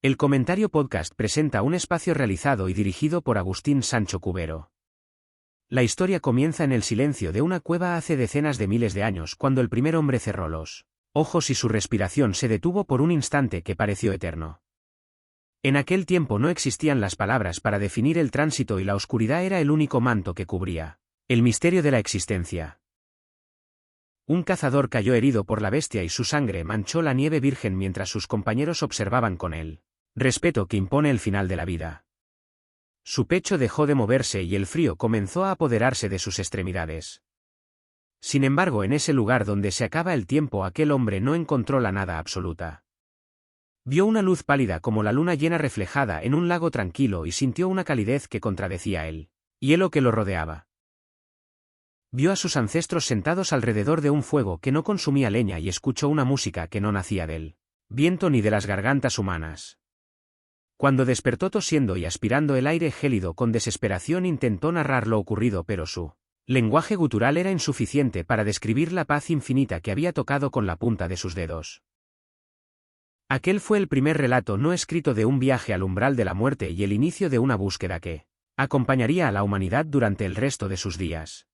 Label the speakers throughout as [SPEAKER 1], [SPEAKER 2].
[SPEAKER 1] El Comentario Podcast presenta un espacio realizado y dirigido por Agustín Sancho Cubero. La historia comienza en el silencio de una cueva hace decenas de miles de años, cuando el primer hombre cerró los ojos y su respiración se detuvo por un instante que pareció eterno. En aquel tiempo no existían las palabras para definir el tránsito y la oscuridad era el único manto que cubría el misterio de la existencia. Un cazador cayó herido por la bestia y su sangre manchó la nieve virgen mientras sus compañeros observaban con él respeto que impone el final de la vida. Su pecho dejó de moverse y el frío comenzó a apoderarse de sus extremidades. Sin embargo, en ese lugar donde se acaba el tiempo, aquel hombre no encontró la nada absoluta. Vio una luz pálida como la luna llena reflejada en un lago tranquilo y sintió una calidez que contradecía el hielo que lo rodeaba. Vio a sus ancestros sentados alrededor de un fuego que no consumía leña y escuchó una música que no nacía del viento ni de las gargantas humanas. Cuando despertó tosiendo y aspirando el aire gélido con desesperación, intentó narrar lo ocurrido, pero su lenguaje gutural era insuficiente para describir la paz infinita que había tocado con la punta de sus dedos. Aquel fue el primer relato no escrito de un viaje al umbral de la muerte y el inicio de una búsqueda que acompañaría a la humanidad durante el resto de sus días.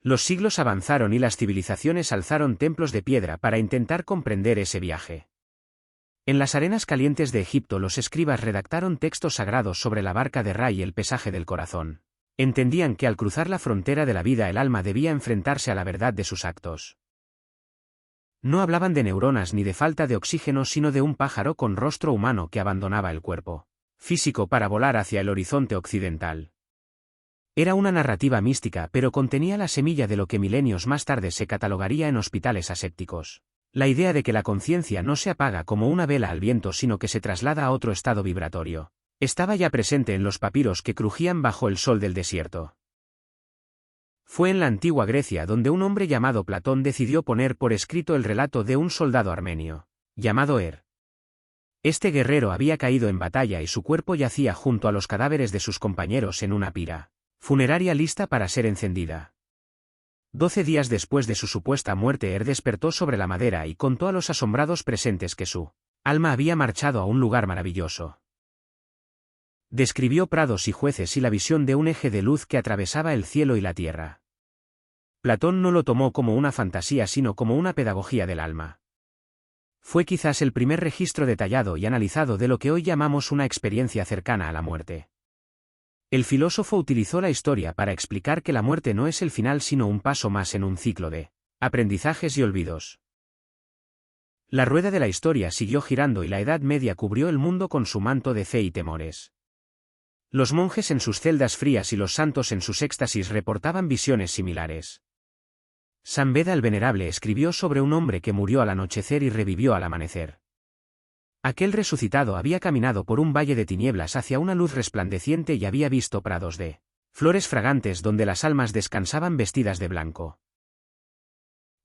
[SPEAKER 1] Los siglos avanzaron y las civilizaciones alzaron templos de piedra para intentar comprender ese viaje. En las arenas calientes de Egipto los escribas redactaron textos sagrados sobre la barca de Ra y el pesaje del corazón. Entendían que al cruzar la frontera de la vida el alma debía enfrentarse a la verdad de sus actos. No hablaban de neuronas ni de falta de oxígeno, sino de un pájaro con rostro humano que abandonaba el cuerpo físico para volar hacia el horizonte occidental. Era una narrativa mística, pero contenía la semilla de lo que milenios más tarde se catalogaría en hospitales asépticos. La idea de que la conciencia no se apaga como una vela al viento, sino que se traslada a otro estado vibratorio, estaba ya presente en los papiros que crujían bajo el sol del desierto. Fue en la antigua Grecia donde un hombre llamado Platón decidió poner por escrito el relato de un soldado armenio, llamado Este guerrero había caído en batalla y su cuerpo yacía junto a los cadáveres de sus compañeros en una pira funeraria lista para ser encendida. 12 días después de su supuesta muerte, despertó sobre la madera y contó a los asombrados presentes que su alma había marchado a un lugar maravilloso. Describió prados y jueces y la visión de un eje de luz que atravesaba el cielo y la tierra. Platón no lo tomó como una fantasía, sino como una pedagogía del alma. Fue quizás el primer registro detallado y analizado de lo que hoy llamamos una experiencia cercana a la muerte. El filósofo utilizó la historia para explicar que la muerte no es el final, sino un paso más en un ciclo de aprendizajes y olvidos. La rueda de la historia siguió girando y la Edad Media cubrió el mundo con su manto de fe y temores. Los monjes en sus celdas frías y los santos en sus éxtasis reportaban visiones similares. San Beda el Venerable escribió sobre un hombre que murió al anochecer y revivió al amanecer. Aquel resucitado había caminado por un valle de tinieblas hacia una luz resplandeciente y había visto prados de flores fragantes donde las almas descansaban vestidas de blanco.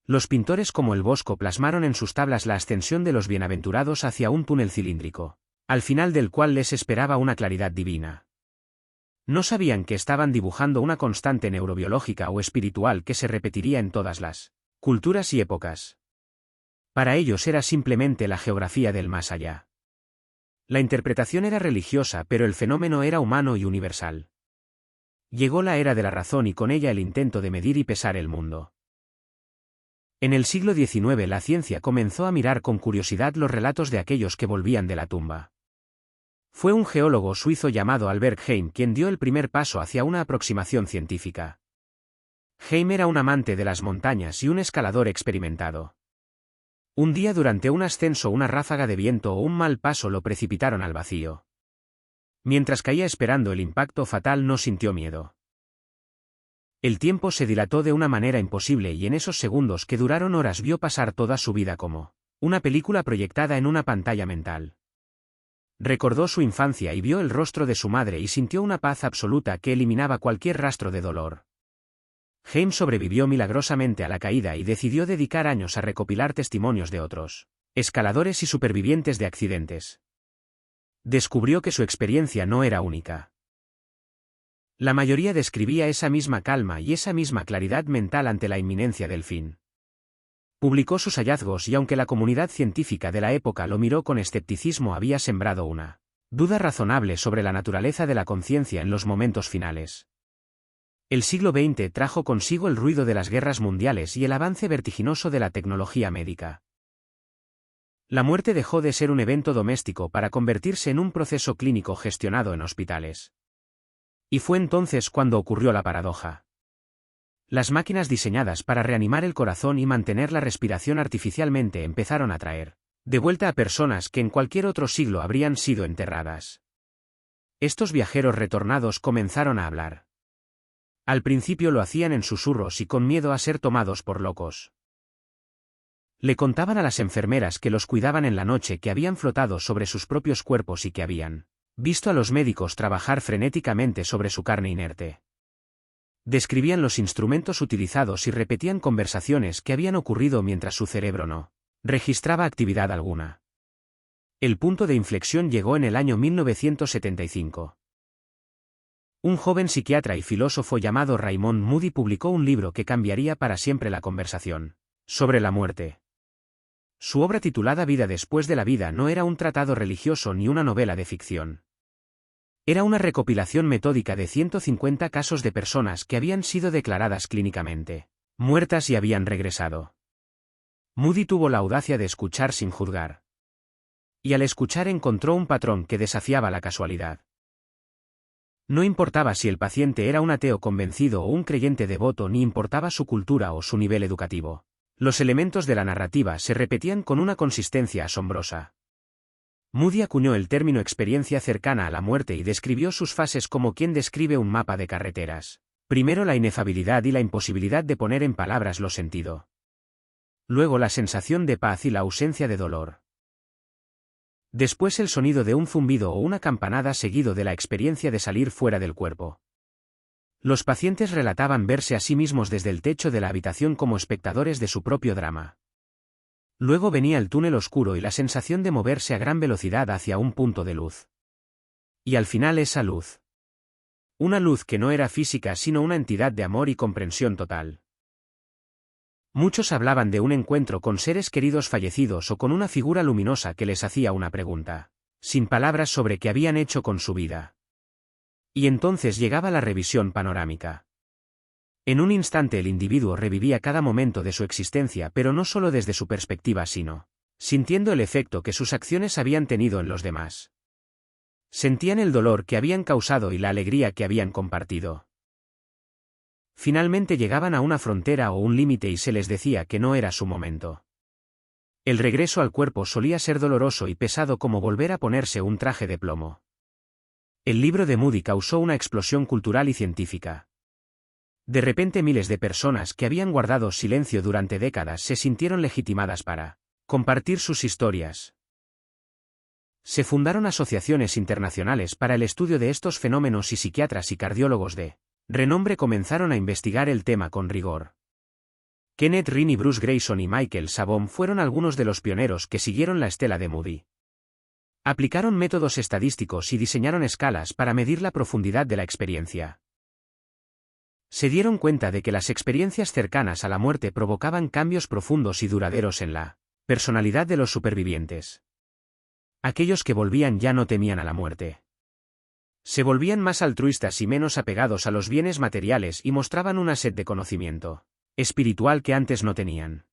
[SPEAKER 1] Los pintores como el Bosco plasmaron en sus tablas la ascensión de los bienaventurados hacia un túnel cilíndrico, al final del cual les esperaba una claridad divina. No sabían que estaban dibujando una constante neurobiológica o espiritual que se repetiría en todas las culturas y épocas. Para ellos era simplemente la geografía del más allá. La interpretación era religiosa, pero el fenómeno era humano y universal. Llegó la era de la razón y con ella el intento de medir y pesar el mundo. En el siglo XIX la ciencia comenzó a mirar con curiosidad los relatos de aquellos que volvían de la tumba. Fue un geólogo suizo llamado Albert Heim quien dio el primer paso hacia una aproximación científica. Heim era un amante de las montañas y un escalador experimentado. Un día durante un ascenso una ráfaga de viento o un mal paso lo precipitaron al vacío. Mientras caía esperando el impacto fatal no sintió miedo. El tiempo se dilató de una manera imposible y en esos segundos que duraron horas vio pasar toda su vida como una película proyectada en una pantalla mental. Recordó su infancia y vio el rostro de su madre y sintió una paz absoluta que eliminaba cualquier rastro de dolor. Heim sobrevivió milagrosamente a la caída y decidió dedicar años a recopilar testimonios de otros escaladores y supervivientes de accidentes. Descubrió que su experiencia no era única. La mayoría describía esa misma calma y esa misma claridad mental ante la inminencia del fin. Publicó sus hallazgos y aunque la comunidad científica de la época lo miró con escepticismo, había sembrado una duda razonable sobre la naturaleza de la conciencia en los momentos finales. El siglo XX trajo consigo el ruido de las guerras mundiales y el avance vertiginoso de la tecnología médica. La muerte dejó de ser un evento doméstico para convertirse en un proceso clínico gestionado en hospitales. Y fue entonces cuando ocurrió la paradoja. Las máquinas diseñadas para reanimar el corazón y mantener la respiración artificialmente empezaron a traer de vuelta a personas que en cualquier otro siglo habrían sido enterradas. Estos viajeros retornados comenzaron a hablar. Al principio lo hacían en susurros y con miedo a ser tomados por locos. Le contaban a las enfermeras que los cuidaban en la noche que habían flotado sobre sus propios cuerpos y que habían visto a los médicos trabajar frenéticamente sobre su carne inerte. Describían los instrumentos utilizados y repetían conversaciones que habían ocurrido mientras su cerebro no registraba actividad alguna. El punto de inflexión llegó en el año 1975. Un joven psiquiatra y filósofo llamado Raymond Moody publicó un libro que cambiaría para siempre la conversación sobre la muerte. Su obra titulada Vida después de la vida no era un tratado religioso ni una novela de ficción. Era una recopilación metódica de 150 casos de personas que habían sido declaradas clínicamente muertas y habían regresado. Moody tuvo la audacia de escuchar sin juzgar. Y al escuchar encontró un patrón que desafiaba la casualidad. No importaba si el paciente era un ateo convencido o un creyente devoto, ni importaba su cultura o su nivel educativo. Los elementos de la narrativa se repetían con una consistencia asombrosa. Moody acuñó el término experiencia cercana a la muerte y describió sus fases como quien describe un mapa de carreteras. Primero la inefabilidad y la imposibilidad de poner en palabras lo sentido. Luego la sensación de paz y la ausencia de dolor. Después el sonido de un zumbido o una campanada seguido de la experiencia de salir fuera del cuerpo. Los pacientes relataban verse a sí mismos desde el techo de la habitación como espectadores de su propio drama. Luego venía el túnel oscuro y la sensación de moverse a gran velocidad hacia un punto de luz. Y al final esa luz. Una luz que no era física sino una entidad de amor y comprensión total. Muchos hablaban de un encuentro con seres queridos fallecidos o con una figura luminosa que les hacía una pregunta, sin palabras, sobre qué habían hecho con su vida. Y entonces llegaba la revisión panorámica. En un instante el individuo revivía cada momento de su existencia, pero no solo desde su perspectiva, sino sintiendo el efecto que sus acciones habían tenido en los demás. Sentían el dolor que habían causado y la alegría que habían compartido. Finalmente llegaban a una frontera o un límite y se les decía que no era su momento. El regreso al cuerpo solía ser doloroso y pesado como volver a ponerse un traje de plomo. El libro de Moody causó una explosión cultural y científica. De repente miles de personas que habían guardado silencio durante décadas se sintieron legitimadas para compartir sus historias. Se fundaron asociaciones internacionales para el estudio de estos fenómenos y psiquiatras y cardiólogos de renombre comenzaron a investigar el tema con rigor. Kenneth Riney, Bruce Grayson y Michael Sabom fueron algunos de los pioneros que siguieron la estela de Moody. Aplicaron métodos estadísticos y diseñaron escalas para medir la profundidad de la experiencia. Se dieron cuenta de que las experiencias cercanas a la muerte provocaban cambios profundos y duraderos en la personalidad de los supervivientes. Aquellos que volvían ya no temían a la muerte. Se volvían más altruistas y menos apegados a los bienes materiales y mostraban una sed de conocimiento espiritual que antes no tenían.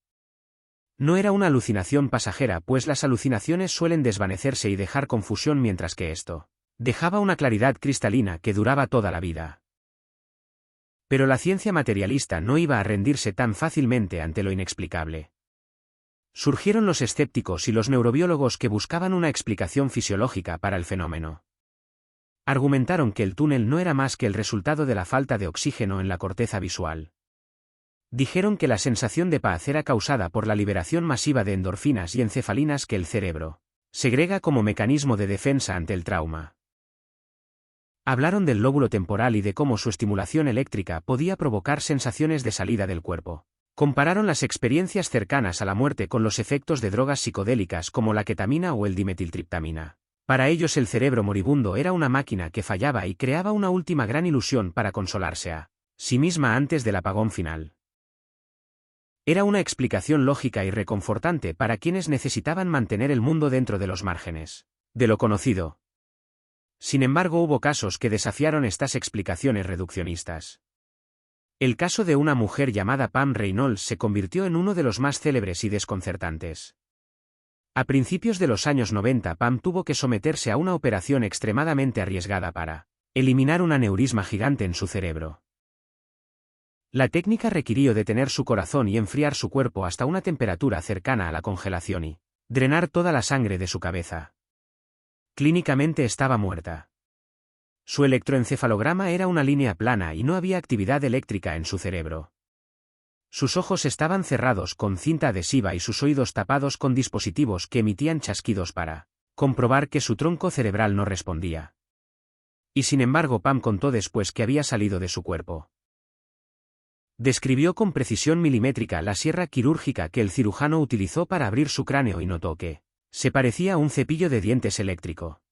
[SPEAKER 1] No era una alucinación pasajera, pues las alucinaciones suelen desvanecerse y dejar confusión, mientras que esto dejaba una claridad cristalina que duraba toda la vida. Pero la ciencia materialista no iba a rendirse tan fácilmente ante lo inexplicable. Surgieron los escépticos y los neurobiólogos que buscaban una explicación fisiológica para el fenómeno. Argumentaron que el túnel no era más que el resultado de la falta de oxígeno en la corteza visual. Dijeron que la sensación de paz era causada por la liberación masiva de endorfinas y encefalinas que el cerebro segrega como mecanismo de defensa ante el trauma. Hablaron del lóbulo temporal y de cómo su estimulación eléctrica podía provocar sensaciones de salida del cuerpo. Compararon las experiencias cercanas a la muerte con los efectos de drogas psicodélicas como la ketamina o el dimetiltriptamina. Para ellos el cerebro moribundo era una máquina que fallaba y creaba una última gran ilusión para consolarse a sí misma antes del apagón final. Era una explicación lógica y reconfortante para quienes necesitaban mantener el mundo dentro de los márgenes de lo conocido. Sin embargo, hubo casos que desafiaron estas explicaciones reduccionistas. El caso de una mujer llamada Pam Reynolds se convirtió en uno de los más célebres y desconcertantes. A principios de los años 90, Pam tuvo que someterse a una operación extremadamente arriesgada para eliminar un aneurisma gigante en su cerebro. La técnica requirió detener su corazón y enfriar su cuerpo hasta una temperatura cercana a la congelación y drenar toda la sangre de su cabeza. Clínicamente estaba muerta. Su electroencefalograma era una línea plana y no había actividad eléctrica en su cerebro. Sus ojos estaban cerrados con cinta adhesiva y sus oídos tapados con dispositivos que emitían chasquidos para comprobar que su tronco cerebral no respondía. Y sin embargo, Pam contó después que había salido de su cuerpo. Describió con precisión milimétrica la sierra quirúrgica que el cirujano utilizó para abrir su cráneo y notó que se parecía a un cepillo de dientes eléctrico.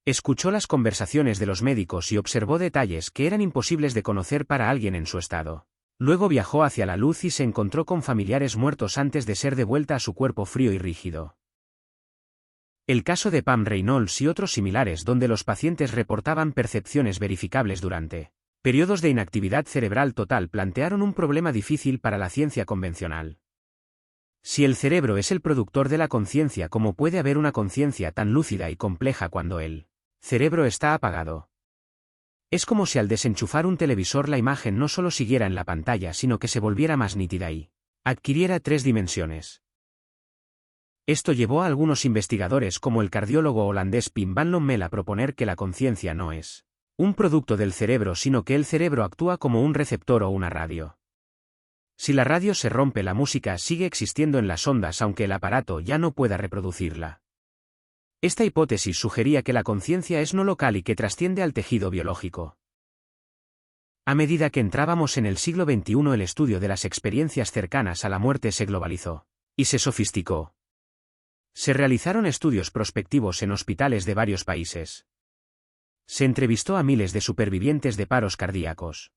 [SPEAKER 1] Escuchó las conversaciones de los médicos y observó detalles que eran imposibles de conocer para alguien en su estado. Luego viajó hacia la luz y se encontró con familiares muertos antes de ser devuelta a su cuerpo frío y rígido. El caso de Pam Reynolds y otros similares donde los pacientes reportaban percepciones verificables durante periodos de inactividad cerebral total plantearon un problema difícil para la ciencia convencional. Si el cerebro es el productor de la conciencia, ¿cómo puede haber una conciencia tan lúcida y compleja cuando el cerebro está apagado? Es como si al desenchufar un televisor la imagen no solo siguiera en la pantalla, sino que se volviera más nítida y adquiriera 3 dimensiones. Esto llevó a algunos investigadores como el cardiólogo holandés Pim van Lommel a proponer que la conciencia no es un producto del cerebro, sino que el cerebro actúa como un receptor o una radio. Si la radio se rompe, la música sigue existiendo en las ondas aunque el aparato ya no pueda reproducirla. Esta hipótesis sugería que la conciencia es no local y que trasciende al tejido biológico. A medida que entrábamos en el siglo XXI, el estudio de las experiencias cercanas a la muerte se globalizó y se sofisticó. Se realizaron estudios prospectivos en hospitales de varios países. Se entrevistó a miles de supervivientes de paros cardíacos.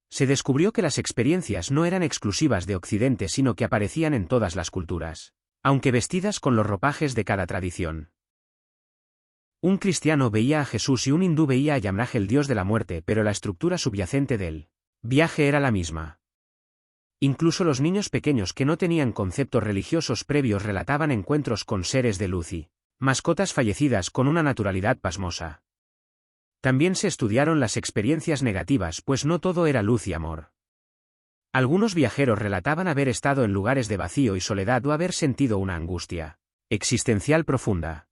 [SPEAKER 1] Se descubrió que las experiencias no eran exclusivas de Occidente, sino que aparecían en todas las culturas, aunque vestidas con los ropajes de cada tradición. Un cristiano veía a Jesús y un hindú veía a Yamraj, el dios de la muerte, pero la estructura subyacente del viaje era la misma. Incluso los niños pequeños que no tenían conceptos religiosos previos relataban encuentros con seres de luz y mascotas fallecidas con una naturalidad pasmosa. También se estudiaron las experiencias negativas, pues no todo era luz y amor. Algunos viajeros relataban haber estado en lugares de vacío y soledad o haber sentido una angustia existencial profunda.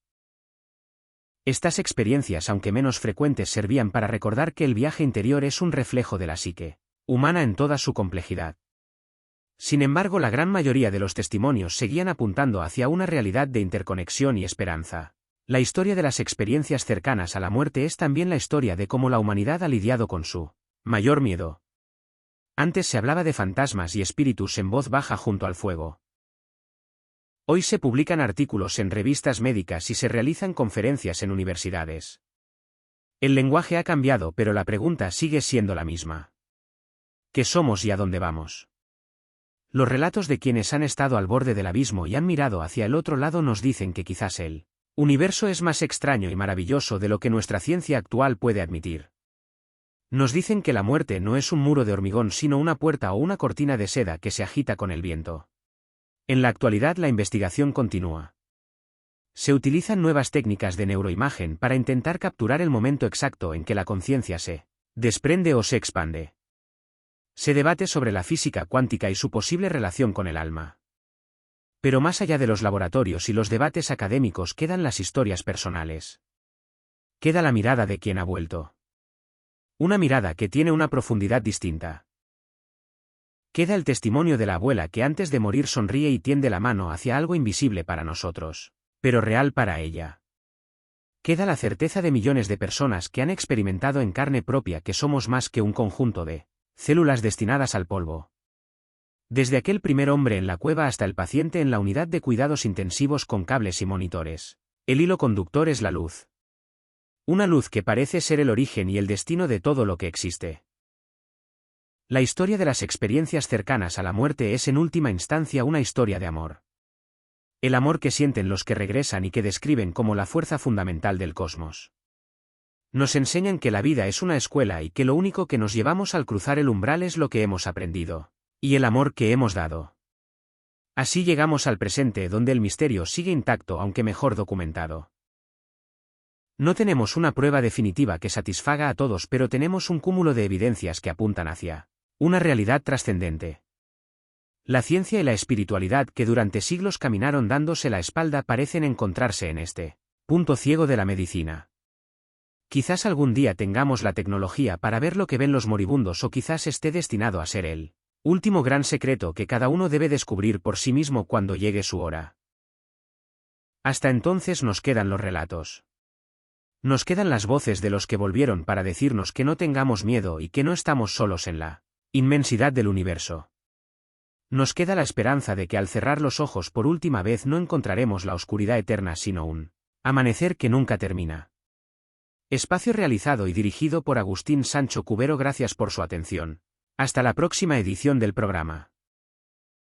[SPEAKER 1] Estas experiencias, aunque menos frecuentes, servían para recordar que el viaje interior es un reflejo de la psique humana en toda su complejidad. Sin embargo, la gran mayoría de los testimonios seguían apuntando hacia una realidad de interconexión y esperanza. La historia de las experiencias cercanas a la muerte es también la historia de cómo la humanidad ha lidiado con su mayor miedo. Antes se hablaba de fantasmas y espíritus en voz baja junto al fuego. Hoy se publican artículos en revistas médicas y se realizan conferencias en universidades. El lenguaje ha cambiado, pero la pregunta sigue siendo la misma. ¿Qué somos y a dónde vamos? Los relatos de quienes han estado al borde del abismo y han mirado hacia el otro lado nos dicen que quizás el universo es más extraño y maravilloso de lo que nuestra ciencia actual puede admitir. Nos dicen que la muerte no es un muro de hormigón, sino una puerta o una cortina de seda que se agita con el viento. En la actualidad la investigación continúa. Se utilizan nuevas técnicas de neuroimagen para intentar capturar el momento exacto en que la conciencia se desprende o se expande. Se debate sobre la física cuántica y su posible relación con el alma. Pero más allá de los laboratorios y los debates académicos quedan las historias personales. Queda la mirada de quien ha vuelto. Una mirada que tiene una profundidad distinta. Queda el testimonio de la abuela que antes de morir sonríe y tiende la mano hacia algo invisible para nosotros, pero real para ella. Queda la certeza de millones de personas que han experimentado en carne propia que somos más que un conjunto de células destinadas al polvo. Desde aquel primer hombre en la cueva hasta el paciente en la unidad de cuidados intensivos con cables y monitores. El hilo conductor es la luz. Una luz que parece ser el origen y el destino de todo lo que existe. La historia de las experiencias cercanas a la muerte es en última instancia una historia de amor. El amor que sienten los que regresan y que describen como la fuerza fundamental del cosmos. Nos enseñan que la vida es una escuela y que lo único que nos llevamos al cruzar el umbral es lo que hemos aprendido, y el amor que hemos dado. Así llegamos al presente donde el misterio sigue intacto aunque mejor documentado. No tenemos una prueba definitiva que satisfaga a todos, pero tenemos un cúmulo de evidencias que apuntan hacia una realidad trascendente. La ciencia y la espiritualidad que durante siglos caminaron dándose la espalda parecen encontrarse en este punto ciego de la medicina. Quizás algún día tengamos la tecnología para ver lo que ven los moribundos, o quizás esté destinado a ser el último gran secreto que cada uno debe descubrir por sí mismo cuando llegue su hora. Hasta entonces nos quedan los relatos. Nos quedan las voces de los que volvieron para decirnos que no tengamos miedo y que no estamos solos en la inmensidad del universo. Nos queda la esperanza de que al cerrar los ojos por última vez no encontraremos la oscuridad eterna sino un amanecer que nunca termina. Espacio realizado y dirigido por Agustín Sancho Cubero. Gracias por su atención. Hasta la próxima edición del programa.